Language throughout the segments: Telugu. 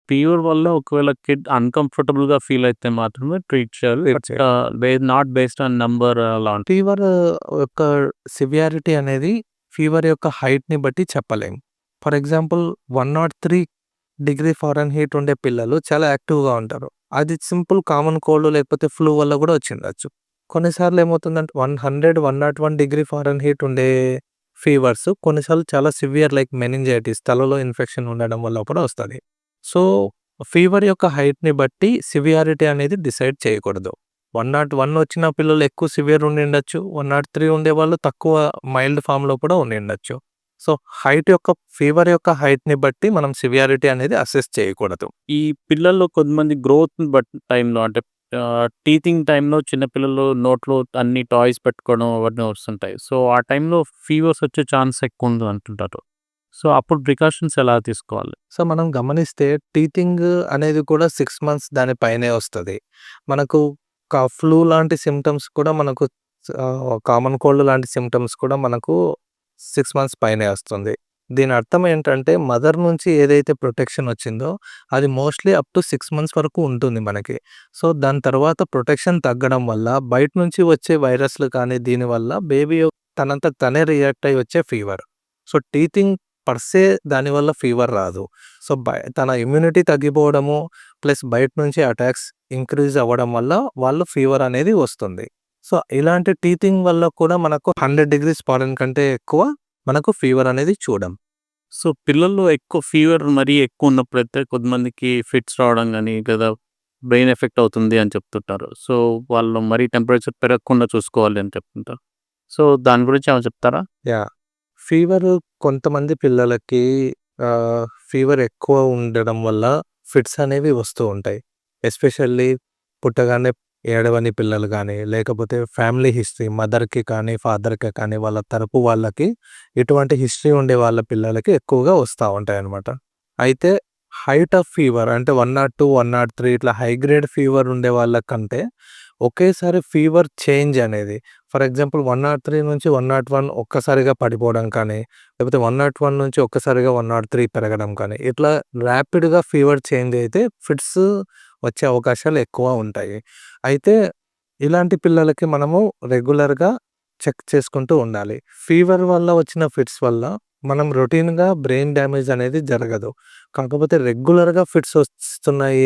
ఫీవర్ వల్ల ఒకవేళ కిడ్ అన్‌కంఫర్టబుల్‌గా ఫీల్ అయితే మాత్రమే ట్రీట్ చేయాలి. ట్రీట్ బట్ చేయాలి. నాట్ బేస్డ్ ఆన్ నంబర్ అలా ఫీవర్ యొక్క సివియారిటీ అనేది ఫీవర్ యొక్క హైట్‌ని బట్టి చెప్పలేం. ఫర్ ఎగ్జాంపుల్ 103 డిగ్రీ ఫారెన్‌హీట్ ఉండే పిల్లలు చాలా యాక్టివ్‌గా ఉంటారు. అది సింపుల్ కామన్ కోల్డ్ లేకపోతే ఫ్లూ వల్ల కూడా వచ్చిండొచ్చు. కొన్నిసార్లు ఏమవుతుందంటే 100, 101 డిగ్రీ ఫారెన్‌హీట్ ఉండే ఫీవర్స్ కొన్నిసార్లు చాలా సివియర్ లైక్ మెనింజైటిస్ తలలో ఇన్ఫెక్షన్ ఉండడం వల్ల కూడా వస్తది. సో, ఫీవర్ యొక్క హైట్‌ని బట్టి సివియారిటీ అనేది డిసైడ్ చేయకూడదు. 101 వచ్చిన పిల్లలు ఎక్కువ సివియర్ ఉండిండొచ్చు. 103 ఉండేవాళ్ళు తక్కువ మైల్డ్ ఫార్మ్‌లో కూడా ఉండిండొచ్చు. సో, ఫీవర్ యొక్క హైట్‌ని బట్టి మనం సివియారిటీ అనేది అసెస్ చేయకూడదు. ఈ పిల్లల్లో కొంతమంది గ్రోత్‌ని టైంలో అంటే టీథింగ్ టైంలో చిన్న పిల్లలు నోట్లో అన్ని టాయ్స్ పెట్టుకోవడం అవన్నీ వస్తుంటాయి. సో, ఆ టైంలో ఫీవర్స్ వచ్చే ఛాన్స్ ఎక్కువ ఉంది అంటుంటారు. సో, అప్పుడు ప్రికాషన్స్ ఎలా తీసుకోవాలి? సో, మనం గమనిస్తే టీథింగ్ అనేది కూడా 6 మంత్స్ దాని పైనే వస్తది. మనకు ఫ్లూ లాంటి సింప్టమ్స్ కూడా మనకు కామన్ కోల్డ్ లాంటి సింప్టమ్స్ కూడా మనకు 6 మంత్స్ పైనే వస్తుంది. దీని అర్థం ఏంటంటే మదర్ నుంచి ఏదైతే ప్రొటెక్షన్ వచ్చిందో అది మోస్ట్‌లీ అప్ టు 6 మంత్స్ వరకు ఉంటుంది మనకి. సో, దాని తర్వాత ప్రొటెక్షన్ తగ్గడం వల్ల బయట నుంచి వచ్చే వైరస్‌లు కానీ దీనివల్ల బేబీ తనంతట తనే రియాక్ట్ అయ్యి వచ్చే ఫీవర్. సో, టీథింగ్ పర్ సే దానివల్ల ఫీవర్ రాదు. సో, తన ఇమ్యూనిటీ తగ్గిపోవడము ప్లస్ బయట నుంచి అటాక్స్ ఇంక్రీజ్ అవ్వడం వల్ల వాళ్ళు ఫీవర్ అనేది వస్తుంది. సో, ఇలాంటి టీథింగ్ వల్ల కూడా మనకు 100 డిగ్రీస్ ఫారెన్ కంటే ఎక్కువ మనకు ఫీవర్ అనేది చూడం. సో, పిల్లల్లో ఎక్కువ ఫీవర్ మరీ ఎక్కువ ఉన్నప్పుడైతే కొంతమందికి ఫిట్స్ రావడం గానీ, లేదా బ్రెయిన్ ఎఫెక్ట్ అవుతుంది అని చెప్తుంటారు. సో, వాళ్ళు మరీ టెంపరేచర్ పెరగకుండా చూసుకోవాలి అని చెప్తుంటారు. సో, దాని గురించి ఏమైనా చెప్తారా? యాహ్! ఫీవరు కొంతమంది పిల్లలకి ఫీవర్ ఎక్కువ ఉండడం వల్ల ఫిట్స్ అనేవి వస్తూ ఉంటాయి. ఎస్పెషల్లీ పుట్టగానే ఏడవని పిల్లలు గానీ, లేకపోతే ఫ్యామిలీ హిస్టరీ మదర్‌కి కానీ, ఫాదర్‌కి కానీ వాళ్ళ తరపు వాళ్ళకి ఇటువంటి హిస్టరీ ఉండే వాళ్ళ పిల్లలకి ఎక్కువగా వస్తా ఉంటాయన్నమాట. అయితే హైట్ ఆఫ్ ఫీవర్ అంటే 102, 103 ఇట్లా హై గ్రేడ్ ఫీవర్ ఉండే వాళ్ళకంటే ఒకేసారి ఫీవర్ చేంజ్ అనేది ఫర్ ఎగ్జాంపుల్ 103 నుంచి 101 ఒక్కసారిగా పడిపోవడం కానీ, లేకపోతే 101 నుంచి ఒక్కసారిగా 103 పెరగడం కానీ, ఇట్లా ర్యాపిడ్‌గా ఫీవర్ చేంజ్ అయితే ఫిట్స్ వచ్చే అవకాశాలు ఎక్కువ ఉంటాయి. అయితే ఇలాంటి పిల్లలకి మనము రెగ్యులర్‌గా చెక్ చేసుకుంటూ ఉండాలి. ఫీవర్ వల్ల వచ్చిన ఫిట్స్ వల్ల మనం రొటీన్‌గా బ్రెయిన్ డ్యామేజ్ అనేది జరగదు. కాకపోతే రెగ్యులర్‌గా ఫిట్స్ వస్తున్నాయి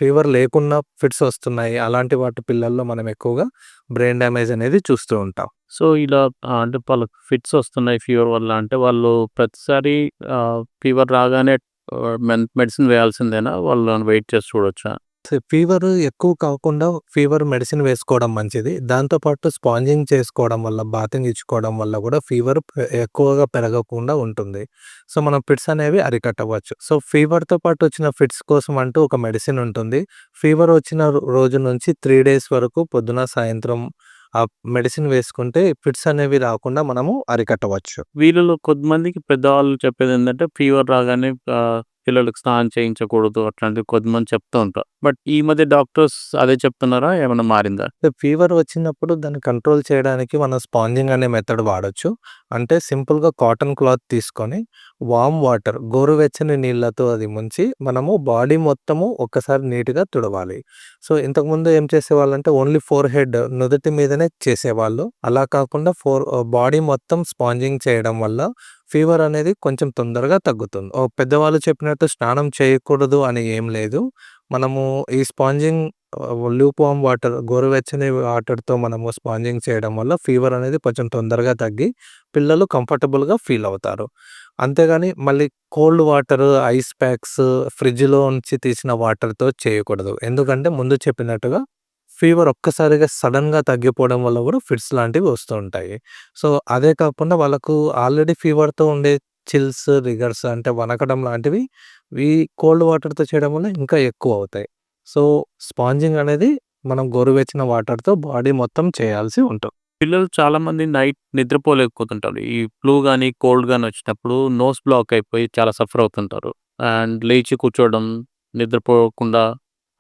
ఫీవర్ లేకున్నా ఫిట్స్ వస్తున్నాయి. అలాంటి వాటి పిల్లల్లో మనం ఎక్కువగా బ్రెయిన్ డ్యామేజ్ అనేది చూస్తూ ఉంటాం. సో, ఇలా అంటే వాళ్ళకి ఫిట్స్ వస్తున్నాయి ఫీవర్ వల్ల అంటే వాళ్ళు ప్రతిసారి ఫీవర్ రాగానే మెడిసిన్ వేయాల్సిందేనా? వాళ్ళని వెయిట్ చేసి చూడొచ్చా? ఫీవర్ ఎక్కువ కాకుండా ఫీవర్ మెడిసిన్ వేసుకోవడం మంచిది. దాంతో పాటు స్పాంజింగ్ చేసుకోవడం వల్ల, బాతింగ్ ఇచ్చుకోవడం వల్ల కూడా ఫీవర్ ఎక్కువగా పెరగకుండా ఉంటుంది. సో, మనం ఫిట్స్ అనేవి అరికట్టవచ్చు. సో, ఫీవర్‌తో పాటు వచ్చిన ఫిట్స్ కోసం అంటూ ఒక మెడిసిన్ ఉంటుంది. ఫీవర్ వచ్చిన రోజు నుంచి 3 డేస్ వరకు పొద్దున, సాయంత్రం ఆ మెడిసిన్ వేసుకుంటే ఫిట్స్ అనేవి రాకుండా మనము అరికట్టవచ్చు. వీళ్ళలో కొంతమందికి పెద్దవాళ్ళు చెప్పేదేంటంటే ఫీవర్ రాగానే పిల్లలకి స్నానం చేయించకూడదు అట్లాంటివి కొంతమంది చెప్తూ ఉంటారు. బట్ ఈ మధ్య డాక్టర్స్ అదే చెప్తున్నారా? ఏమన్నా మారిందా? ఫీవర్ వచ్చినప్పుడు దాన్ని కంట్రోల్ చేయడానికి మనం స్పాంజింగ్ అనే మెథడ్ వాడొచ్చు. అంటే సింపుల్‌గా కాటన్ క్లాత్ తీసుకొని వార్మ్ వాటర్ గోరువెచ్చని నీళ్ళతో అది ముంచి మనము బాడీ మొత్తము ఒక్కసారి నీట్‌గా తుడవాలి. సో, ఇంతకుముందు ఏం చేసేవాళ్ళంటే ఓన్లీ ఫోర్‌హెడ్ నుదుటి మీదనే చేసేవాళ్ళు. అలా కాకుండా బాడీ మొత్తం స్పాంజింగ్ చేయడం వల్ల ఫీవర్ అనేది కొంచెం తొందరగా తగ్గుతుంది. పెద్దవాళ్ళు చెప్పినట్టు స్నానం చేయకూడదు అని ఏం లేదు. మనము ఈ స్పాంజింగ్ లూప్ వార్మ్ వాటర్ గోరువెచ్చని వాటర్‌తో మనము స్పాంజింగ్ చేయడం వల్ల ఫీవర్ అనేది కొంచెం తొందరగా తగ్గి పిల్లలు కంఫర్టబుల్‌గా ఫీల్ అవుతారు. అంతేగాని మళ్ళీ కోల్డ్ వాటర్, ఐస్ ప్యాక్స్ ఫ్రిడ్జ్‌లో నుంచి తీసిన వాటర్‌తో చేయకూడదు. ఎందుకంటే ముందు చెప్పినట్టుగా ఫీవర్ ఒక్కసారిగా సడెన్‌గా తగ్గిపోవడం వల్ల కూడా ఫిట్స్ లాంటివి వస్తూ ఉంటాయి. సో, అదే కాకుండా వాళ్ళకు ఆల్రెడీ ఫీవర్‌తో ఉండే చిల్స్, రిగర్స్ అంటే వణకడం లాంటివి ఈ కోల్డ్ వాటర్‌తో చేయడం వల్ల ఇంకా ఎక్కువ అవుతాయి. సో, స్పాంజింగ్ అనేది మనం గోరువెచ్చని వాటర్‌తో బాడీ మొత్తం చేయాల్సి ఉంటుంది. పిల్లలు చాలామంది నైట్ నిద్రపోలేకపోతుంటారు. ఈ ఫ్లూ గాని, కోల్డ్ గాని వచ్చినప్పుడు నోస్ బ్లాక్ అయిపోయి చాలా సఫర్ అవుతుంటారు. అండ్ లేచి కూర్చోవడం, నిద్రపోకుండా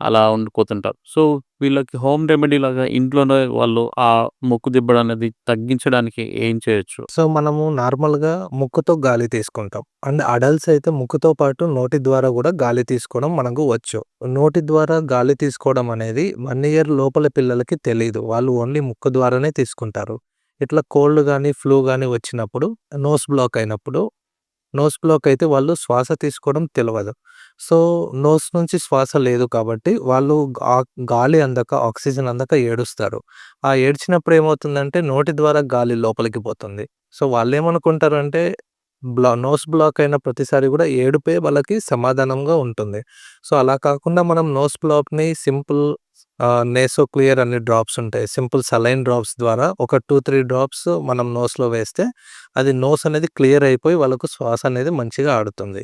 అలా ఉండిపోతుంటారు. సో, వీళ్ళకి హోమ్ రెమెడీ లాగా ఇంట్లోనే వాళ్ళు ఆ ముక్కు దిబ్బడ అనేది తగ్గించడానికి ఏం చేయొచ్చు? సో, మనము నార్మల్‌గా ముక్కుతో గాలి తీసుకుంటాం. అండ్ అడల్ట్స్ అయితే ముక్కుతో పాటు నోటి ద్వారా గూడా గాలి తీసుకోవడం మనకు వచ్చు. నోటి ద్వారా గాలి తీసుకోవడం అనేది 1 ఇయర్ లోపల పిల్లలకి తెలీదు. వాళ్ళు ఓన్లీ ముక్కు ద్వారానే తీసుకుంటారు. ఇట్లా కోల్డ్ గానీ, ఫ్లూ గానీ వచ్చినప్పుడు నోస్ బ్లాక్ అయితే వాళ్ళు శ్వాస తీసుకోవడం తెలవదు. సో, నోస్ నుంచి శ్వాస లేదు కాబట్టి వాళ్ళు గాలి అందక, ఆక్సిజన్ అందక ఏడుస్తారు. ఆ ఏడ్చినప్పుడు ఏమవుతుందంటే నోటి ద్వారా గాలి లోపలికి పోతుంది. సో, వాళ్ళేమనుకుంటారంటే నోస్ బ్లాక్ అయిన ప్రతిసారి గూడా ఏడుపే వాళ్ళకి సమాధానంగా ఉంటుంది. సో, అలా కాకుండా మనం నోస్ బ్లాక్‌ని సింపుల్ నేసో క్లియర్ అనే డ్రాప్స్ ఉంటాయి. సింపుల్ సలైన్ డ్రాప్స్ ద్వారా ఒక 2, 3 డ్రాప్స్ మనం నోస్‌లో వేస్తే అది నోస్ అనేది క్లియర్ అయిపోయి వాళ్ళకు శ్వాస అనేది మంచిగా ఆడుతుంది.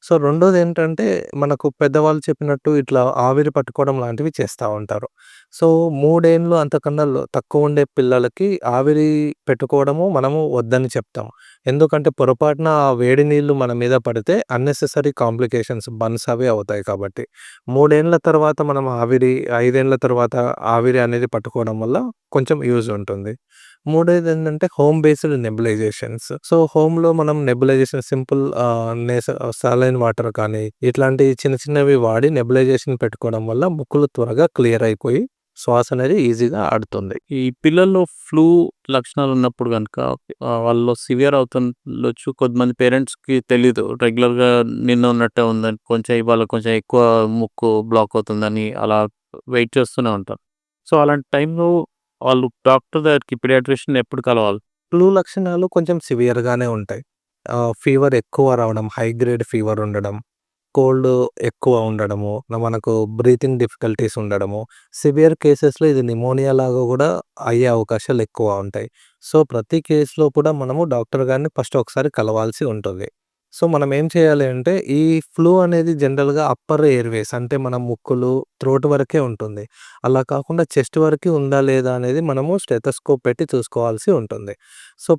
సో, రెండోదేంటంటే మనకు పెద్దవాళ్ళు చెప్పినట్టు ఇట్లా ఆవిరి పట్టుకోవడం లాంటివి చేస్తా ఉంటారు. సో, 3 ఏండ్లు అంతకన్నా తక్కువ ఉండే పిల్లలకి ఆవిరి పెట్టుకోవడము మనము వద్దని చెప్తాం. ఎందుకంటే పొరపాటున ఆ వేడి నీళ్లు మన మీద పడితే అన్నెసెసరీ కాంప్లికేషన్స్ బర్న్స్ అవి అవుతాయి కాబట్టి. 3 ఏండ్ల తర్వాత మనం 5 ఏండ్ల తర్వాత ఆవిరి అనేది పట్టుకోవడం వల్ల కొంచెం యూజ్ ఉంటుంది. మూడోదేంటంటే హోమ్ బేస్డ్ నెబులైజేషన్స్. సో, హోమ్‌లో మనం నెబులైజేషన్ సింపుల్ సాలైన్ వాటర్ కానీ, ఇట్లాంటి చిన్న చిన్నవి వాడి నెబులైజేషన్ పెట్టుకోవడం వల్ల ముక్కులు త్వరగా క్లియర్ అయిపోయి శ్వాస అనేది ఈజీగా ఆడుతుంది. ఈ పిల్లల్లో ఫ్లూ లక్షణాలున్నప్పుడు గనక వాళ్ళలో సివియర్ అవుతుండొచ్చు. కొంతమంది పేరెంట్స్‌కి తెలీదు. రెగ్యులర్‌గా నిన్న ఉన్నట్టే ఉందని, కొంచెం ఇవాళ కొంచెం ఎక్కువ ముక్కు బ్లాక్ అవుతుందని అలా వెయిట్ చేస్తూనే ఉంటారు. సో, అలాంటి టైంలో వాళ్ళు డాక్టర్ దగ్గరికి పీడియాట్రిషియన్ ఎప్పుడు కలవాలి? ఫ్లూ లక్షణాలు కొంచెం సివియర్‌గానే ఉంటాయి. ఫీవర్ ఎక్కువ రావడం, హై గ్రేడ్ ఫీవర్ ఉండడం, కోల్డ్ ఎక్కువ ఉండడము, మనకు బ్రీతింగ్ డిఫికల్టీస్ ఉండడము, సివియర్ కేసెస్‌లో ఇది న్యూమోనియా లాగా గూడా అయ్యే అవకాశాలు ఎక్కువ ఉంటాయి. సో, ప్రతి కేస్‌లో కూడా మనము డాక్టర్ గారిని ఫస్ట్ ఒకసారి కలవాల్సి ఉంటుంది. సో, మనం ఏం చేయాలి అంటే ఈ ఫ్లూ అనేది జనరల్‌గా అప్పర్ ఎయిర్‌వేస్ అంటే మన ముక్కులు, థ్రోట్ వరకే ఉంటుంది. అలా కాకుండా చెస్ట్ వరకి ఉందా లేదా అనేది మనము స్టెతస్కోప్ పెట్టి చూసుకోవాల్సి ఉంటుంది. సో,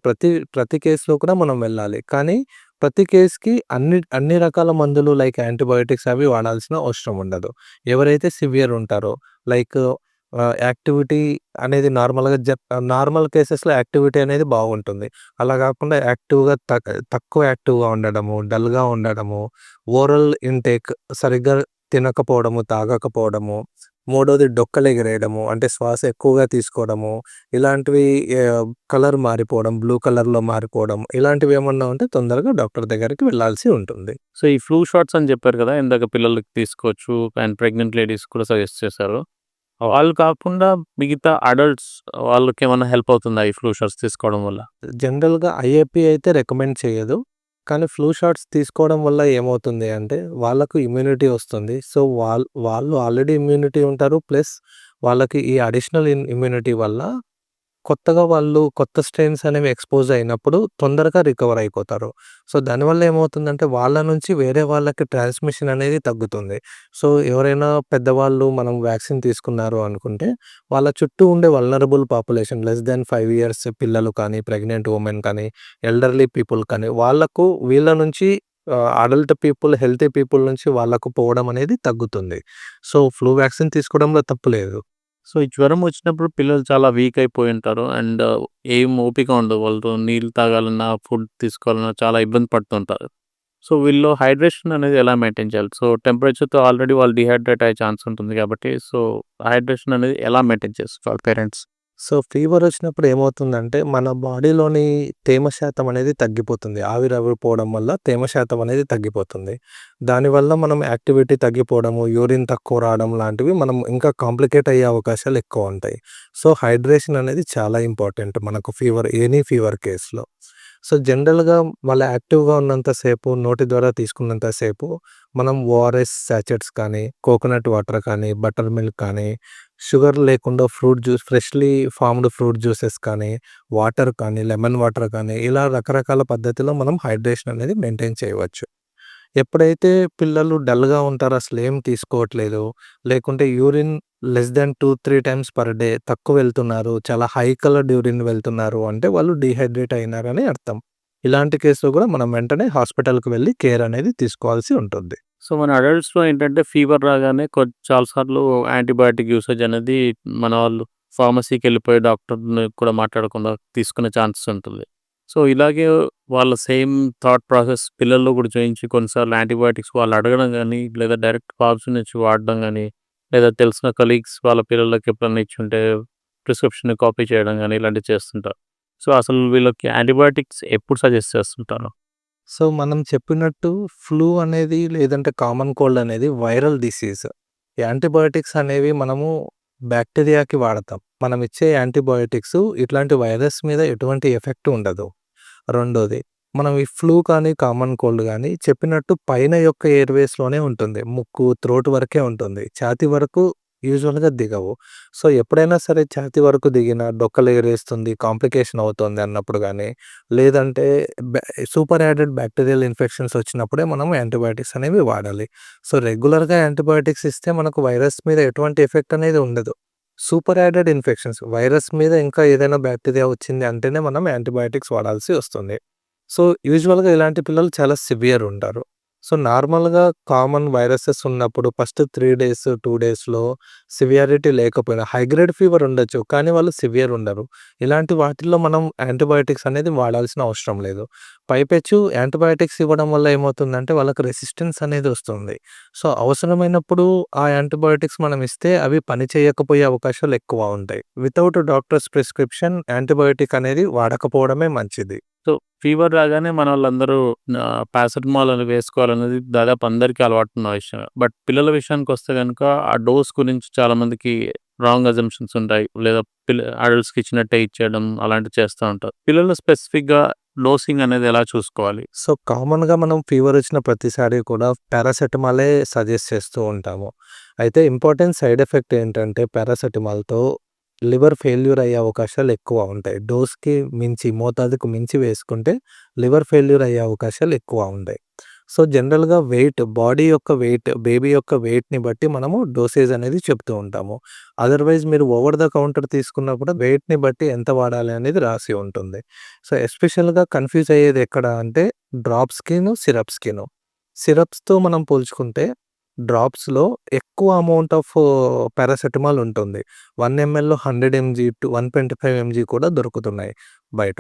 ప్రతి కేస్‌లో కూడా మనం వెళ్ళాలి. కానీ ప్రతి కేస్‌కి అన్ని రకాల మందులు లైక్ యాంటీబయోటిక్స్ అవి వాడాల్సిన అవసరం ఉండదు. ఎవరైతే సివియర్ ఉంటారో లైక్ యాక్టివిటీ అనేది నార్మల్ కేసెస్‌లో యాక్టివిటీ అనేది బాగుంటుంది. అలా కాకుండా తక్కువ యాక్టివ్‌గా ఉండడము, డల్‌గా ఉండడము, ఓరల్ ఇంటేక్ సరిగ్గా తినకపోవడము, తాగకపోవడము, మూడోది డొక్కలెగిరేయడము అంటే శ్వాస ఎక్కువగా తీసుకోవడము, ఇలాంటివి కలర్ మారిపోవడం, బ్లూ కలర్‌లో మారిపోవడం ఇలాంటివి ఏమన్నా ఉంటే తొందరగా డాక్టర్ దగ్గరికి వెళ్ళాల్సి ఉంటుంది. సో, ఈ ఫ్లూ షాట్స్ అని చెప్పారు కదా! ఇందాక పిల్లలకి తీసుకోవచ్చు అండ్ ప్రెగ్నెంట్ లేడీస్ కూడా సజెస్ట్ చేశారు. వాళ్ళు కాకుండా మిగతా అడల్ట్స్ వాళ్ళకేమన్నా హెల్ప్ అవుతుందా ఈ ఫ్లూ షాట్స్ తీసుకోవడం వల్ల? జనరల్‌గా ఐఏపీ అయితే రికమెండ్ చేయదు. కానీ ఫ్లూ షాట్స్ తీసుకోవడం వల్ల ఏమవుతుంది అంటే వాళ్ళకు ఇమ్యూనిటీ వస్తుంది. సో, వాళ్ళు ఆల్రెడీ ఇమ్యూనిటీ ఉంటారు. ప్లస్ వాళ్ళకి ఈ అడిషనల్ ఇమ్యూనిటీ వల్ల కొత్తగా వాళ్ళు కొత్త స్ట్రెయిన్స్ అనేవి ఎక్స్‌పోజ్ అయినప్పుడు తొందరగా రికవర్ అయిపోతారు. సో, దానివల్ల ఏమవుతుందంటే వాళ్ళ నుంచి వేరే వాళ్ళకి ట్రాన్స్‌మిషన్ అనేది తగ్గుతుంది. సో, ఎవరైనా పెద్దవాళ్ళు మనం వ్యాక్సిన్ తీసుకున్నారు అనుకుంటే వాళ్ళ చుట్టూ ఉండే vulnerable population less than 5 years పిల్లలు కానీ, ప్రెగ్నెంట్ వుమెన్ కానీ, ఎల్డర్లీ పీపుల్ కానీ వాళ్ళకు వీళ్ళ నుంచి అడల్ట్ పీపుల్, హెల్తీ పీపుల్ నుంచి వాళ్ళకు పోవడం అనేది తగ్గుతుంది. సో, ఫ్లూ వ్యాక్సిన్ తీసుకోవడంలో తప్పు లేదు. సో, ఈ జ్వరం వచ్చినప్పుడు పిల్లలు చాలా వీక్ అయిపోయి ఉంటారు. అండ్ ఏం ఓపిక ఉండదు. వాళ్ళతో నీళ్ళు తాగాలన్నా, ఫుడ్ తీసుకోవాలన్నా చాలా ఇబ్బంది పడుతుంటారు. సో, వీళ్ళు హైడ్రేషన్ అనేది ఎలా మెయింటైన్ చేయాలి? సో, టెంపరేచర్‌తో ఆల్రెడీ వాళ్ళు డీహైడ్రేట్ అయ్యే ఛాన్స్ ఉంటుంది కాబట్టి, సో, హైడ్రేషన్ అనేది ఎలా మెయింటైన్ చేసుకోవాలి పేరెంట్స్? సో, ఫీవరొచ్చినప్పుడు ఏమవుతుందంటే, మన బాడీలోని తేమ శాతం అనేది తగ్గిపోతుంది. ఆవిరైపోవడం వల్ల తేమ శాతం అనేది తగ్గిపోతుంది. దానివల్ల మనం యాక్టివిటీ తగ్గిపోవడము, యూరిన్ తక్కువ రావడం లాంటివి మనం ఇంకా కాంప్లికేట్ అయ్యే అవకాశాలు ఎక్కువుంటాయి. సో, హైడ్రేషన్ అనేది చాలా ఇంపార్టెంట్ మనకు ఎనీ ఫీవర్ కేస్‌లో. సో, జనరల్‌గా వాళ్ళు యాక్టివ్‌గా ఉన్నంత సేపు, నోటి ద్వారా తీసుకున్నంత సేపు మనం ఓఆర్ఎస్ సాచెట్స్ కానీ, కోకోనట్ వాటర్ కానీ, బటర్ మిల్క్ కానీ, షుగర్ లేకుండా ఫ్రెష్‌లీ ఫార్మ్డ్ ఫ్రూట్ జ్యూసెస్ కానీ, వాటర్ కానీ, లెమన్ వాటర్ కానీ, ఇలా రకరకాల పద్ధతిలో మనం హైడ్రేషన్ అనేది మెయింటైన్ చేయవచ్చు. ఎప్పుడైతే పిల్లలు డల్‌గా ఉంటారో అసలేం తీసుకోవట్లేదు, లేకుంటే urine less than 2, 3 times per day తక్కువ వెళ్తున్నారు, చాలా హై కలర్డ్ యూరిన్ వెళ్తున్నారు అంటే వాళ్ళు డీహైడ్రేట్ అయినారని అర్థం. ఇలాంటి కేస్‌లో కూడా మనం వెంటనే హాస్పిటల్‌కి వెళ్లి కేర్ అనేది తీసుకోవాల్సి ఉంటుంది. సో, మన అడల్ట్స్‌లో ఏంటంటే ఫీవర్ రాగానే చాలా సార్లు యాంటీబయాటిక్ యూసేజ్ అనేది మన వాళ్ళు ఫార్మసీకెళ్ళిపోయి డాక్టర్‌ని కూడా మాట్లాడకుండా తీసుకునే ఛాన్సెస్ ఉంటుంది. సో, ఇలాగే వాళ్ళ సేమ్ థాట్ ప్రాసెస్ పిల్లల్లో కూడా చేయించి కొన్నిసార్లు యాంటీబయాటిక్స్ వాళ్ళు అడగడం గానీ, లేదా డైరెక్ట్ ఫార్మసీ నుంచి వాడడం గానీ, లేదా తెలిసిన కలీగ్స్ వాళ్ళ పిల్లలకి ఎప్పుడన్నా ఇచ్చుంటే ప్రిస్క్రిప్షన్ కాపీ చేయడం గానీ ఇలాంటివి చేస్తుంటారు. సో, అసలు వీళ్ళకి యాంటీబయాటిక్స్ ఎప్పుడు సజెస్ట్ చేస్తుంటారు? సో, మనం చెప్పినట్టు ఫ్లూ అనేది లేదంటే కామన్ కోల్డ్ అనేది వైరల్ డిసీజ్. యాంటీబయోటిక్స్ అనేవి మనము బ్యాక్టీరియాకి వాడతాం. మనం ఇచ్చే యాంటీబయోటిక్స్ ఇట్లాంటి వైరస్ మీద ఎటువంటి ఎఫెక్ట్ ఉండదు. రెండోది మనం ఈ ఫ్లూ కానీ, కామన్ కోల్డ్ గానీ చెప్పినట్టు పైన యొక్క ఎయిర్‌వేస్‌లోనే ఉంటుంది. ముక్కు, థ్రోట్ వరకే ఉంటుంది. ఛాతీ వరకు యూజువల్‌గా దిగవు. సో, ఎప్పుడైనా సరే ఛాతీ వరకు దిగినా డొక్కలు ఎగరేస్తుంది, కాంప్లికేషన్ అవుతుంది అన్నప్పుడు గానీ, లేదంటే బ్యా సూపర్ యాడెడ్ బ్యాక్టీరియల్ ఇన్ఫెక్షన్స్ వచ్చినప్పుడే మనం యాంటీబయాటిక్స్ అనేవి వాడాలి. సో, రెగ్యులర్‌గా యాంటీబయాటిక్స్ ఇస్తే మనకు వైరస్ మీద ఎటువంటి ఎఫెక్ట్ అనేది ఉండదు. సూపర్ యాడెడ్ ఇన్ఫెక్షన్స్ వైరస్ మీద ఇంకా ఏదైనా బ్యాక్టీరియా వచ్చింది అంటేనే మనం యాంటీబయాటిక్స్ వాడాల్సి వస్తుంది. సో, యూజువల్‌గా ఇలాంటి పిల్లలు చాలా సివియర్ ఉంటారు. సో, నార్మల్‌గా కామన్ వైరసెస్ ఉన్నప్పుడు ఫస్ట్ 3 డేస్, 2 డేస్‌లో సివియారిటీ లేకపోయినా హై గ్రేడ్ ఫీవర్ ఉండొచ్చు. కానీ వాళ్ళు సివియర్ ఉండరు. ఇలాంటి వాటిల్లో మనం యాంటీబయాటిక్స్ అనేది వాడాల్సిన అవసరం లేదు. పైపెచ్చు యాంటీబయాటిక్స్ ఇవ్వడం వల్ల ఏమవుతుందంటే వాళ్ళకి రెసిస్టెన్స్ అనేది వస్తుంది. సో, అవసరమైనప్పుడు ఆ యాంటీబయాటిక్స్ మనం ఇస్తే అవి పని చేయకపోయే అవకాశాలు ఎక్కువ ఉంటాయి. వితౌట్ డాక్టర్స్ ప్రిస్క్రిప్షన్ యాంటీబయాటిక్ అనేది వాడకపోవడమే మంచిది. సో, ఫీవర్ రాగానే మనోళ్ళందరూ పారాసిటమాల్ అని వేసుకోవాలనేది దాదాపు అందరికీ అలవాటున్న విషయం. బట్ పిల్లల విషయానికొస్తే గనుక ఆ డోస్ గురించి చాలా మందికి రాంగ్ అజంప్షన్స్ ఉంటాయి. లేదా అడల్ట్స్‌కి ఇచ్చినట్టే ఇచ్చేయడం అలాంటివి చేస్తా ఉంటారు. పిల్లలు స్పెసిఫిక్‌గా డోసింగ్ అనేది ఎలా చూసుకోవాలి? సో, కామన్‌గా మనం ఫీవర్ వచ్చిన ప్రతిసారి కూడా పారాసెటమాలే సజెస్ట్ చేస్తూ ఉంటాము. అయితే ఇంపార్టెంట్ సైడ్ ఎఫెక్ట్ ఏంటంటే పారాసెటమాల్‌తో లివర్ ఫెయిల్యూర్ అయ్యే అవకాశాలు ఎక్కువ ఉంటాయి. డోస్‌కి మించి మోతాదుకు మించి వేసుకుంటే లివర్ ఫెయిల్యూర్ అయ్యే అవకాశాలు ఎక్కువ ఉంటాయి. సో, జనరల్‌గా బాడీ యొక్క వెయిట్, బేబీ యొక్క వెయిట్‌ని బట్టి మనము డోసేజ్ అనేది చెప్తూ ఉంటాము. అదర్‌వైజ్ మీరు ఓవర్ ద కౌంటర్ తీసుకున్నా కూడా వెయిట్‌ని బట్టి ఎంత వాడాలి అనేది రాసి ఉంటుంది. సో, ఎస్పెషల్‌గా కన్‌ఫ్యూజ్ అయ్యేది ఎక్కడ అంటే డ్రాప్స్‌కిను, సిరప్స్‌కిను. సిరప్స్‌తో మనం పోల్చుకుంటే డ్రాప్స్‌లో ఎక్కువ అమౌంట్ ఆఫ్ పారాసెటమాల్ ఉంటుంది. 1 ఎంఎల్‌లో 100 ఎంజీ టు 125 ఎంజీ కూడా దొరుకుతున్నాయి బయట.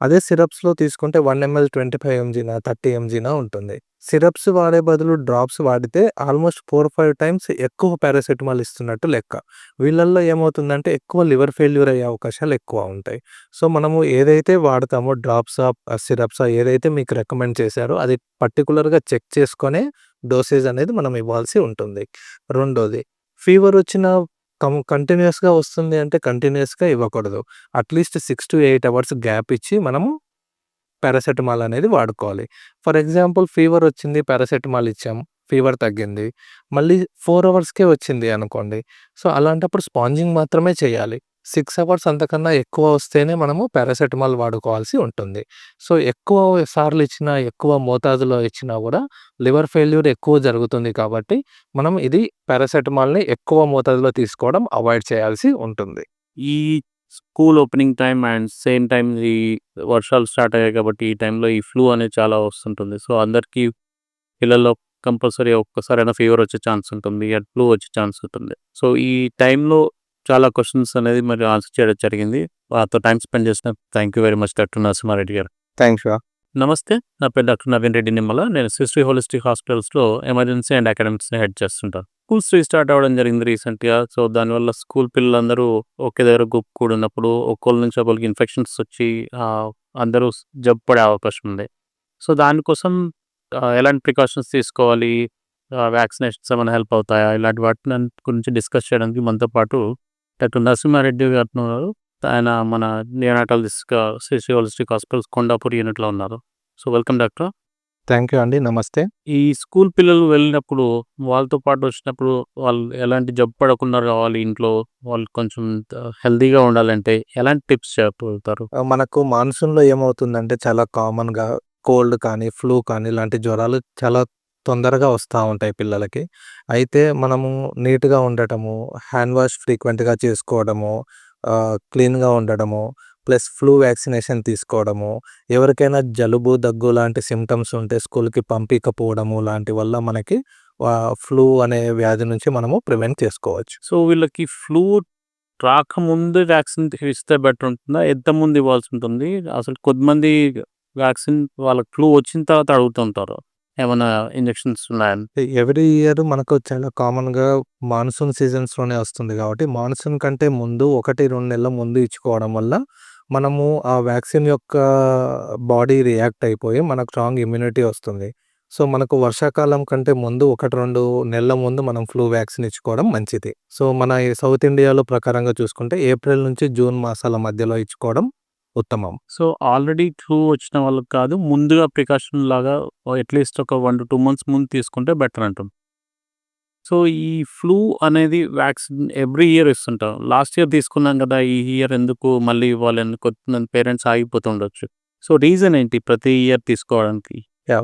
అదే సిరప్స్‌లో తీసుకుంటే 1 ఎంఎల్ 25 ఎంజీనా, 30 ఎంజీనా ఉంటుంది. సిరప్స్ వాడే బదులు డ్రాప్స్ వాడితే ఆల్మోస్ట్ 4, 5 టైమ్స్ ఎక్కువ పారాసెటమాల్ ఇస్తున్నట్టు లెక్క. వీళ్ళల్లో ఏమవుతుందంటే ఎక్కువ లివర్ ఫెయిల్యూర్ అయ్యే అవకాశాలు ఎక్కువ ఉంటాయి. సో, మనము ఏదైతే వాడతామో డ్రాప్సా, సిరప్సా ఏదైతే మీకు రికమెండ్ చేశారో అది పర్టిక్యులర్‌గా చెక్ చేసుకొనే డోసేజ్ అనేది మనం ఇవ్వాల్సి ఉంటుంది. రెండోది ఫీవర్ వచ్చిన కంటిన్యూయస్‌గా వస్తుంది అంటే కంటిన్యూయస్‌గా ఇవ్వకూడదు. అట్‌లీస్ట్ 6-8 అవర్స్ గ్యాప్ ఇచ్చి మనము పారాసెటమాల్ అనేది వాడుకోవాలి. ఫర్ ఎగ్జాంపుల్ ఫీవర్ వచ్చింది పారాసెటమాల్ ఇచ్చాం. ఫీవర్ తగ్గింది. మళ్ళీ 4 అవర్స్‌కే వచ్చింది అనుకోండి. సో, అలాంటప్పుడు స్పాంజింగ్ మాత్రమే చేయాలి. 6 అవర్స్ అంతకన్నా ఎక్కువ వస్తేనే మనము పారాసెటమాల్ వాడుకోవాల్సి ఉంటుంది. సో, ఎక్కువ సార్లు ఇచ్చినా, ఎక్కువ మోతాదులో ఇచ్చినా గూడా లివర్ ఫెయిల్యూర్ ఎక్కువ జరుగుతుంది కాబట్టి, మనం ఇది పారాసెటమాల్‌ని ఎక్కువ మోతాదులో తీసుకోవడం అవాయిడ్ చేయాల్సి ఉంటుంది. ఈ school opening time and same time ఈ వర్షాలు స్టార్ట్ అయ్యాయి కాబట్టి ఈ టైంలో ఈ ఫ్లూ అనేది చాలా వస్తుంటుంది. సో, అందరికీ పిల్లల్లో కంపల్సరీ ఒక్కసారైనా ఫీవర్ వచ్చే ఛాన్స్ ఉంటుంది. ఫ్లూ వచ్చే ఛాన్స్ ఉంటుంది. సో, ఈ టైంలో చాలా క్వెషన్స్ అనేది మరి ఆన్సర్ చేయడం జరిగింది. మాతో టైమ్ స్పెండ్ చేసినందుకు thank you very much doctor Narasimhareddy garu. Thanks you. నమస్తే. నా పేరు డాక్టర్ నవీన్ రెడ్డి నిమ్మల. నేను శ్రీ హోలిస్టిక్ హాస్పిటల్స్‌లో ఎమర్జెన్సీ అండ్ అకాడమిక్స్‌ని హెడ్ చేస్తుంటాను. స్కూల్స్ రీస్టార్ట్ అవ్వడం జరిగింది రీసెంట్‌గా. సో, దానివల్ల స్కూల్ పిల్లలందరూ ఒకే దగ్గర కూడినప్పుడు ఒకళ్ళ నుంచి ఒకళ్ళకి ఇన్ఫెక్షన్స్ వచ్చి అందరూ జబ్బు పడే అవకాశం ఉంది. సో, దానికోసం ఎలాంటి ప్రికాషన్స్ తీసుకోవాలి? వ్యాక్సినేషన్స్ ఏమైనా హెల్ప్ అవుతాయా? ఇలాంటి వాటి గురించి డిస్కస్ చేయడానికి మనతో పాటు డాక్టర్ నరసింహారెడ్డి గారు ఉన్నారు. ఆయన మన నియోనాటాలజిస్ట్‌గా శ్రీ హోలిస్టిక్ హాస్పిటల్స్ కొండాపూర్ యూనిట్‌లో ఉన్నారు. So, welcome doctor. Thank you అండి. నమస్తే. ఈ స్కూల్ పిల్లలు వెళ్ళినప్పుడు వాళ్ళతో పాటు వచ్చినప్పుడు వాళ్ళు ఎలాంటి జబ్బు పడకుండా రావాలి ఇంట్లో, వాళ్ళు కొంచెం హెల్తీగా ఉండాలంటే ఎలాంటి టిప్స్ చెప్పగలుగుతారు? మనకు మాన్సూన్‌లో ఏమవుతుందంటే చాలా కామన్‌గా కోల్డ్ కానీ, ఫ్లూ కానీ ఇలాంటి జ్వరాలు చాలా తొందరగా వస్తా ఉంటాయి పిల్లలకి. అయితే మనము నీట్‌గా ఉండటము, హ్యాండ్ వాష్ ఫ్రీక్వెంట్‌గా చేసుకోవడము, క్లీన్‌గా ఉండడము, ప్లస్ ఫ్లూ వ్యాక్సినేషన్ తీసుకోవడము, ఎవరికైనా జలుబు, దగ్గు లాంటి సింప్టమ్స్ ఉంటే స్కూల్‌కి పంపియకపోవడము లాంటి వల్ల మనకి ఫ్లూ అనే వ్యాధి నుంచి మనము ప్రివెంట్ చేసుకోవచ్చు. సో, వీళ్ళకి ఫ్లూ రాకముందు వ్యాక్సిన్ ఇస్తే బెటర్ ఉంటుందా? ఎంతముందు ఇవ్వాల్సుంటుంది? అసలు కొంతమంది వ్యాక్సిన్ వాళ్ళకి ఫ్లూ వచ్చిన తర్వాత అడుగుతుంటారు. ఏమన్నా ఇంజెక్షన్స్ ఉన్నాయని. ఎవ్రీ ఇయర్ మనకు చాలా కామన్‌గా మాన్సూన్ సీజన్స్‌లోనే వస్తుంది కాబట్టి, మాన్సూన్ కంటే ముందు 1, 2 నెలల ముందు ఇచ్చుకోవడం వల్ల, మనము ఆ వ్యాక్సిన్ యొక్క బాడీ రియాక్ట్ అయిపోయి మనకు స్ట్రాంగ్ ఇమ్యూనిటీ వస్తుంది. సో, మనకు వర్షాకాలం కంటే ముందు 1, 2 నెలల ముందు మనం ఫ్లూ వ్యాక్సిన్ ఇచ్చుకోవడం మంచిది. సో, మన ఈ సౌత్ ఇండియాలో ప్రకారంగా చూసుకుంటే ఏప్రిల్ నుంచి జూన్ మాసాల మధ్యలో ఇచ్చుకోవడం ఉత్తమం. సో, ఆల్రెడీ ఫ్లూ వచ్చిన వాళ్ళకి కాదు, ముందుగా ప్రికాషన్ లాగా అట్‌లీస్ట్ ఒక 1-2 మంత్స్ ముందు తీసుకుంటే బెటర్ అంటాం. సో, ఈ ఫ్లూ అనేది వ్యాక్సిన్ ఎవ్రీ ఇయర్ ఇస్తుంటాం. లాస్ట్ ఇయర్ తీసుకున్నాం కదా! ఈ ఇయర్ ఎందుకు మళ్ళీ ఇవ్వాలని కొంతమంది పేరెంట్స్ ఆగిపోతుండొచ్చు. సో, రీజన్ ఏంటి ప్రతి ఇయర్ తీసుకోవడానికి?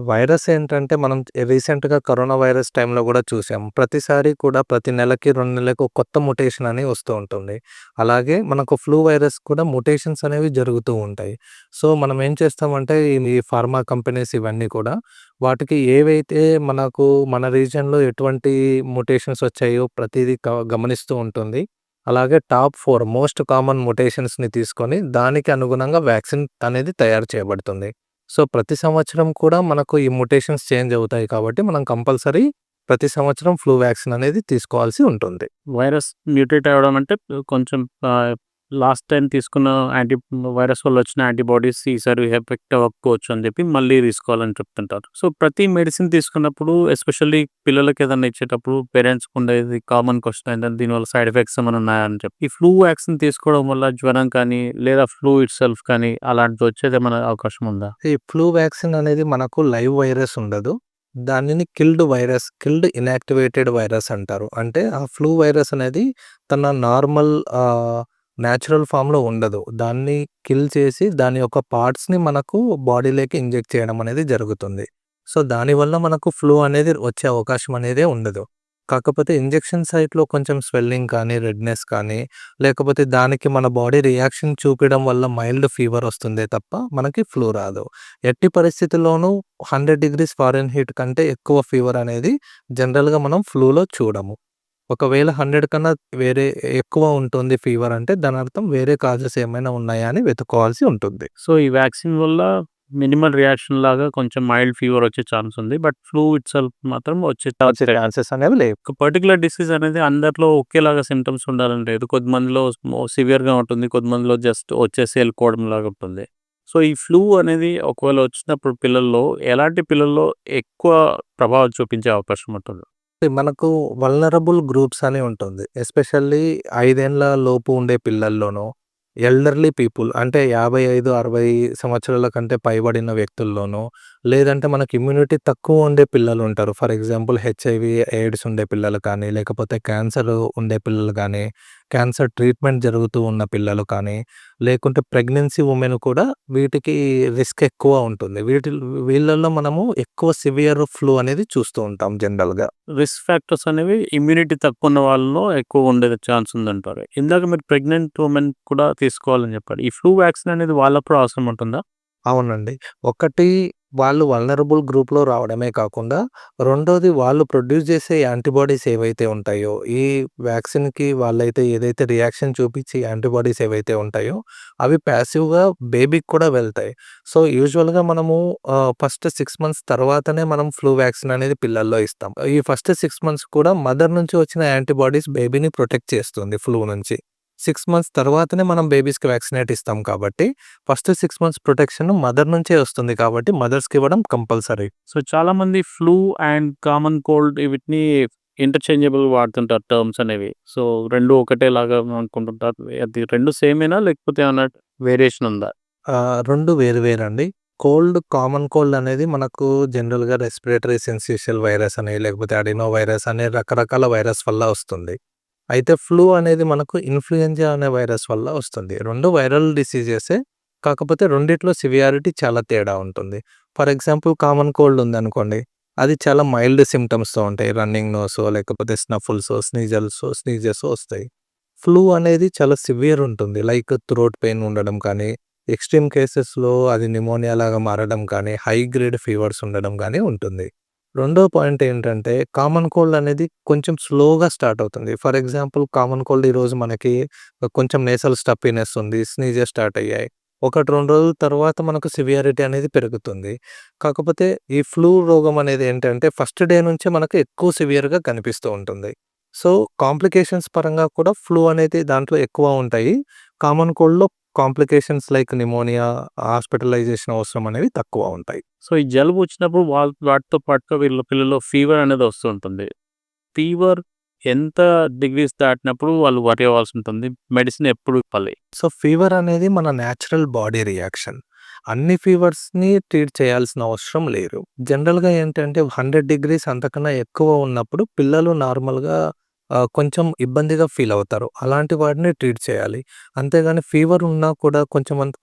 వైరస్ ఏంటంటే మనం రీసెంట్‌గా కరోనా వైరస్ టైంలో గూడా చూసాం. ప్రతిసారి కూడా ప్రతి నెలకి, 2 నెలలకు ఒక కొత్త మ్యుటేషన్ అని వస్తూ ఉంటుంది. అలాగే మనకు ఫ్లూ వైరస్ కూడా మ్యుటేషన్స్ అనేవి జరుగుతూ ఉంటాయి. సో, మనం ఏం చేస్తామంటే ఈ ఫార్మా కంపెనీస్ ఇవన్నీ కూడా వాటికి ఏవైతే మనకు మన రీజియన్‌లో ఎటువంటి మ్యుటేషన్స్ వచ్చాయో ప్రతీదీ గమనిస్తూ ఉంటుంది. అలాగే టాప్ 4 మోస్ట్ కామన్ మ్యుటేషన్స్‌ని తీసుకొని దానికి అనుగుణంగా వ్యాక్సిన్ అనేది తయారు చేయబడుతుంది. సో, ప్రతి సంవత్సరం కూడా మనకు ఈ మ్యుటేషన్స్ చేంజ్ అవుతాయి కాబట్టి, మనం కంపల్సరీ ప్రతి సంవత్సరం ఫ్లూ వ్యాక్సిన్ అనేది తీసుకోవాల్సి ఉంటుంది. వైరస్ మ్యూటేట్ అవ్వడం అంటే కొంచెం లాస్ట్ టైమ్ తీసుకున్న వైరస్ వల్ల వచ్చిన యాంటీబాడీస్ ఈసారి ఎఫెక్ట్ అవ్వకపోవచ్చు అని చెప్పి మళ్ళీ తీసుకోవాలని చెప్తుంటారు. సో, ప్రతి మెడిసిన్ తీసుకున్నప్పుడు ఎస్పెషల్లీ పిల్లలకి ఏదైనా ఇచ్చేటప్పుడు పేరెంట్స్‌కి ఉండేది కామన్ క్వెషన్ ఏంటంటే దీనివల్ల సైడ్ ఎఫెక్ట్స్ ఏమైనా ఉన్నాయా అని చెప్పి. ఈ ఫ్లూ వ్యాక్సిన్ తీసుకోవడం వల్ల జ్వరం కానీ లేదా ఫ్లూ ఇట్‌సెల్ఫ్ కానీ అలాంటిది వచ్చేదేమైనా అవకాశం ఉందా? ఈ ఫ్లూ వ్యాక్సిన్ అనేది మనకు లైవ్ వైరస్ ఉండదు. దానిని కిల్డ్ ఇనాక్టివేటెడ్ వైరస్ అంటారు. అంటే ఆ ఫ్లూ వైరస్ అనేది తన నార్మల్ నేచురల్ ఫార్మ్‌లో ఉండదు. దాన్ని కిల్ చేసి దాని యొక్క పార్ట్స్‌ని మనకు బాడీలోకి ఇంజెక్ట్ చేయడం అనేది జరుగుతుంది. సో, దానివల్ల మనకు ఫ్లూ అనేది వచ్చే అవకాశం అనేదే ఉండదు. కాకపోతే ఇంజెక్షన్ సైట్‌లో కొంచెం స్వెల్లింగ్ కానీ, రెడ్‌నెస్ కానీ, లేకపోతే దానికి మన బాడీ రియాక్షన్ చూపడం వల్ల మైల్డ్ ఫీవర్ వస్తుందే తప్ప మనకి ఫ్లూ రాదు. ఎట్టి పరిస్థితుల్లోనూ 100 ఫారెన్‌హీట్ కంటే ఎక్కువ ఫీవర్ అనేది జనరల్‌గా మనం ఫ్లూలో చూడము. ఒకవేళ 100 కన్నా వేరే ఎక్కువ ఉంటుంది ఫీవర్ అంటే దాని అర్థం వేరే కాజెస్ ఏమైనా ఉన్నాయా అని వెతుక్కోవాల్సి ఉంటుంది. సో, ఈ వ్యాక్సిన్ వల్ల మినిమల్ రియాక్షన్ లాగా కొంచెం మైల్డ్ ఫీవర్ వచ్చే ఛాన్స్ ఉంది. బట్ ఫ్లూ ఇట్‌సెల్ఫ్ మాత్రం వచ్చే ఛాన్స్ వచ్చే ఛాన్సెస్ అనేవి లేవు. ఒక పర్టిక్యులర్ డిసీజ్ అనేది అందరిలో ఒకేలాగా సింప్టమ్స్ ఉండాలని లేదు. కొంతమందిలో సివియర్‌గా ఉంటుంది. కొంతమందిలో జస్ట్ వచ్చేసి వెళ్ళిపోవడం లాగా ఉంటుంది. సో, ఈ ఫ్లూ అనేది ఒకవేళ వచ్చినప్పుడు ఎలాంటి పిల్లల్లో ఎక్కువ ప్రభావం చూపించే అవకాశం ఉంటుంది? మనకు వల్నరబుల్ గ్రూప్స్ అని ఉంటుంది. ఎస్పెషల్లీ 5 ఏండ్ల లోపు ఉండే పిల్లల్లోనూ, ఎల్డర్లీ పీపుల్ అంటే 55, 60 సంవత్సరాల కంటే పైబడిన వ్యక్తుల్లోనూ, లేదంటే మనకు ఇమ్యూనిటీ తక్కువ ఉండే పిల్లలుంటారు. ఫర్ ఎగ్జాంపుల్ హెచ్ఐవీ, ఎయిడ్స్ ఉండే పిల్లలు కానీ, లేకపోతే క్యాన్సర్ ఉండే పిల్లలు కానీ, క్యాన్సర్ ట్రీట్మెంట్ జరుగుతూ ఉన్న పిల్లలు కానీ, లేకుంటే ప్రెగ్నెన్సీ వుమెన్ కూడా వీటికి రిస్క్ ఎక్కువ ఉంటుంది. వీళ్ళల్లో మనము ఎక్కువ సివియర్ ఫ్లూ అనేది చూస్తూ ఉంటాం జనరల్‌గా. రిస్క్ ఫ్యాక్టర్స్ అనేవి ఇమ్యూనిటీ తక్కువ ఉన్న వాళ్ళలో ఎక్కువ ఉండే ఛాన్స్ ఉందంటారు. ఇందాక మీరు ప్రెగ్నెంట్ వుమెన్ కూడా తీసుకోవాలని చెప్పారు. ఈ ఫ్లూ వ్యాక్సిన్ అనేది వాళ్ళప్పుడు అవసరం ఉంటుందా? అవునండి. ఒకటి వాళ్ళు వల్నరబుల్ గ్రూప్‌లో రావడమే కాకుండా, రెండోది వాళ్ళు ప్రొడ్యూస్ చేసే యాంటీబాడీస్ ఏవైతే ఉంటాయో, ఈ వ్యాక్సిన్‌కి వాళ్ళైతే ఏదైతే రియాక్షన్ చూపించి యాంటీబాడీస్ ఏవైతే ఉంటాయో, అవి పాసివ్‌గా బేబీకి కూడా వెళ్తాయి. సో, యూజువల్‌గా మనము ఫస్ట్ 6 మంత్స్ తర్వాతనే మనం ఫ్లూ వ్యాక్సిన్ అనేది పిల్లల్లో ఇస్తాం. ఈ ఫస్ట్ 6 మంత్స్ కూడా మదర్ నుంచి వచ్చిన యాంటీబాడీస్ బేబీని ప్రొటెక్ట్ చేస్తుంది ఫ్లూ నుంచి. 6 మంత్స్ తర్వాతనే మనం బేబీస్‌కి వ్యాక్సినేట్ ఇస్తాం కాబట్టి, ఫస్ట్ 6 మంత్స్ ప్రొటెక్షన్ మదర్ నుంచే వస్తుంది కాబట్టి మదర్స్‌కి ఇవ్వడం కంపల్సరీ. సో, చాలామంది ఫ్లూ అండ్ కామన్ కోల్డ్ వీటిని ఇంటర్చేంజబుల్ వాడుతుంటారు టర్మ్స్ అనేవి. సో, 2 ఒకటేలాగా అనుకుంటుంటారు. అది 2 సేమేనా లేకపోతే ఏమన్నా వేరియేషన్ ఉందా? 2 వేరు వేరండి. కామన్ కోల్డ్ అనేది మనకు జనరల్‌గా రెస్పిరేటరీ సిన్సిషియల్ వైరస్ అని, లేకపోతే అడినో వైరస్ అనే రకరకాల వైరస్ వల్ల వస్తుంది. అయితే ఫ్లూ అనేది మనకు ఇన్‌ఫ్లుయెంజా అనే వైరస్ వల్ల వస్తుంది. 2 వైరల్ డిసీజెసే. కాకపోతే రెండిట్లో సివియారిటీ చాలా తేడా ఉంటుంది. ఫర్ ఎగ్జాంపుల్ కామన్ కోల్డ్ ఉందనుకోండి. అది చాలా మైల్డ్ సింప్టమ్స్‌తో ఉంటాయి. రన్నింగ్ నోసో, లేకపోతే స్నఫుల్సో, స్నీజెసో వస్తాయి. ఫ్లూ అనేది చాలా సివియర్ ఉంటుంది. లైక్ థ్రోట్ పెయిన్ ఉండడం కానీ, ఎక్స్‌ట్రీమ్ కేసెస్‌లో అది న్యూమోనియా లాగా మారడం కానీ, హై గ్రేడ్ ఫీవర్స్ ఉండడం గానీ ఉంటుంది. రెండో పాయింట్ ఏంటంటే, కామన్ కోల్డ్ అనేది కొంచెం స్లోగా స్టార్ట్ అవుతుంది. ఫర్ ఎగ్జాంపుల్ కామన్ కోల్డ్ ఈరోజు మనకి కొంచెం నేసల్ స్టఫీనెస్ ఉంది. స్నీజెస్ స్టార్ట్ అయ్యాయి. 1, 2 రోజుల తర్వాత మనకు సివియారిటీ అనేది పెరుగుతుంది. కాకపోతే ఈ ఫ్లూ రోగం అనేది ఏంటంటే, ఫస్ట్ డే నుంచే మనకు ఎక్కువ సివియర్‌గా కనిపిస్తూ ఉంటుంది. సో, కాంప్లికేషన్స్ పరంగా కూడా ఫ్లూ అనేది దాంట్లో ఎక్కువ ఉంటాయి. కామన్ కోల్డ్‌లో కాంప్లికేషన్స్ లైక్ న్యూమోనియా, హాస్పిటలైజేషన్ అవసరం అనేవి తక్కువ ఉంటాయి. సో, ఈ జలుబు వచ్చినప్పుడు వాటితో పాటుగా వీళ్ళ పిల్లల్లో ఫీవర్ అనేది వస్తూ ఉంటుంది. ఫీవర్ ఎంత డిగ్రీస్ దాటినప్పుడు వాళ్ళు వరి అవ్వాల్సి ఉంటుంది. మెడిసిన్ ఎప్పుడు ఇవ్వాలి? సో, ఫీవర్ అనేది మన న్యాచురల్ బాడీ రియాక్షన్. అన్ని ఫీవర్స్‌ని ట్రీట్ చేయాల్సిన అవసరం లేదు. జనరల్‌గా ఏంటంటే 100 డిగ్రీస్ అంతకన్నా ఎక్కువ ఉన్నప్పుడు పిల్లలు నార్మల్‌గా కొంచెం ఇబ్బందిగా ఫీల్ అవుతారు. అలాంటి వాటిని ట్రీట్ చేయాలి. అంతేగాని ఫీవర్ ఉన్నా కూడా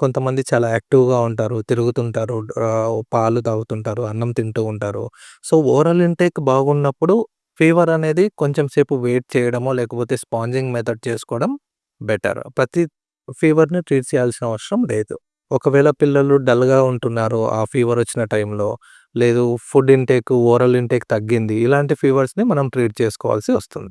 కొంతమంది చాలా యాక్టివ్‌గా ఉంటారు, తిరుగుతుంటారు, పాలు తాగుతుంటారు, అన్నం తింటూ ఉంటారు. సో, ఓరల్ ఇంటేక్ బాగున్నప్పుడు ఫీవర్ అనేది కొంచెం సేపు వెయిట్ చేయడమో, లేకపోతే స్పాంజింగ్ మెథడ్ చేసుకోవడం బెటర్. ప్రతి ఫీవర్‌ని ట్రీట్ చేయాల్సిన అవసరం లేదు. ఒకవేళ పిల్లలు డల్‌గా ఉంటున్నారు ఆ ఫీవర్ వచ్చిన టైంలో, లేదు ఫుడ్ ఇంటేక్, ఓరల్ ఇంటేక్ తగ్గింది. ఇలాంటి ఫీవర్స్‌ని మనం ట్రీట్ చేసుకోవాల్సి వస్తుంది.